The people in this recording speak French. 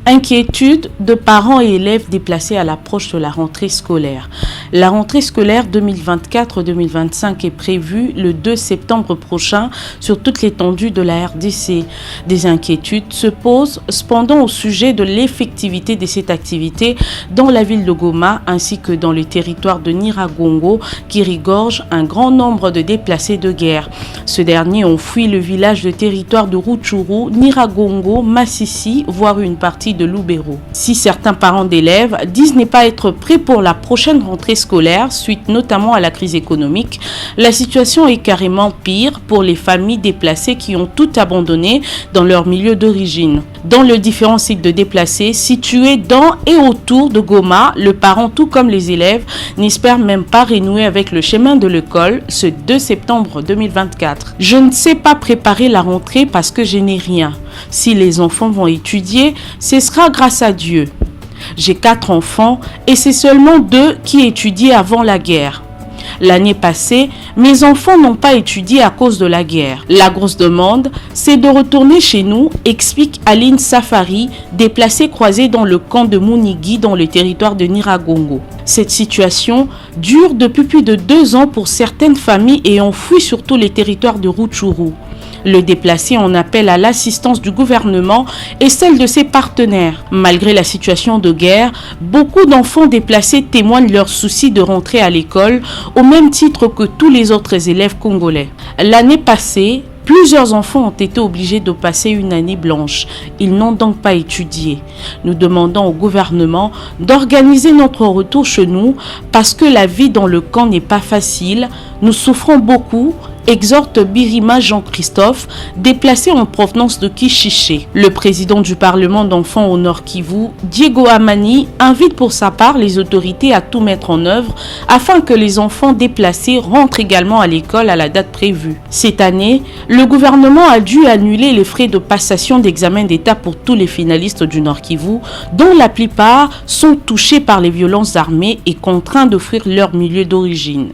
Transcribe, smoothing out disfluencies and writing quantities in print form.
Inquiétude de parents et élèves déplacés à l'approche de la rentrée scolaire. La rentrée scolaire 2024-2025 est prévue le 2 septembre prochain sur toute l'étendue de la RDC. Des inquiétudes se posent cependant au sujet de l'effectivité de cette activité dans la ville de Goma ainsi que dans le territoire de Nyiragongo qui regorge un grand nombre de déplacés de guerre. Ceux derniers ont fui le village de territoire de Rutshuru, Nyiragongo, Massissi, voire une partie de Lubero. Si certains parents d'élèves disent ne pas être prêts pour la prochaine rentrée scolaire, suite notamment à la crise économique, la situation est carrément pire pour les familles déplacées qui ont tout abandonné dans leur milieu d'origine. Dans les différents sites de déplacés situés dans et autour de Goma, le parent tout comme les élèves n'espèrent même pas renouer avec le chemin de l'école ce 2 septembre 2024. Je ne sais pas préparer la rentrée parce que je n'ai rien. Si les enfants vont étudier, ce sera grâce à Dieu. J'ai 4 enfants et c'est seulement 2 qui étudiaient avant la guerre. L'année passée, mes enfants n'ont pas étudié à cause de la guerre. La grosse demande, c'est de retourner chez nous, explique Aline Safari, déplacée croisée dans le camp de Munigi dans le territoire de Nyiragongo. Cette situation dure depuis plus de 2 ans pour certaines familles ayant fui surtout les territoires de Rutshuru. Le déplacé en appelle à l'assistance du gouvernement et celle de ses partenaires. Malgré la situation de guerre, beaucoup d'enfants déplacés témoignent leur souci de rentrer à l'école au même titre que tous les autres élèves congolais. L'année passée, plusieurs enfants ont été obligés de passer une année blanche. Ils n'ont donc pas étudié. Nous demandons au gouvernement d'organiser notre retour chez nous parce que la vie dans le camp n'est pas facile. Nous souffrons beaucoup, exhorte Birima Jean-Christophe, déplacé en provenance de Kishiché. Le président du Parlement d'enfants au Nord Kivu, Diego Amani, invite pour sa part les autorités à tout mettre en œuvre afin que les enfants déplacés rentrent également à l'école à la date prévue. Cette année, le gouvernement a dû annuler les frais de passation d'examen d'État pour tous les finalistes du Nord Kivu, dont la plupart sont touchés par les violences armées et contraints de fuir leur milieu d'origine.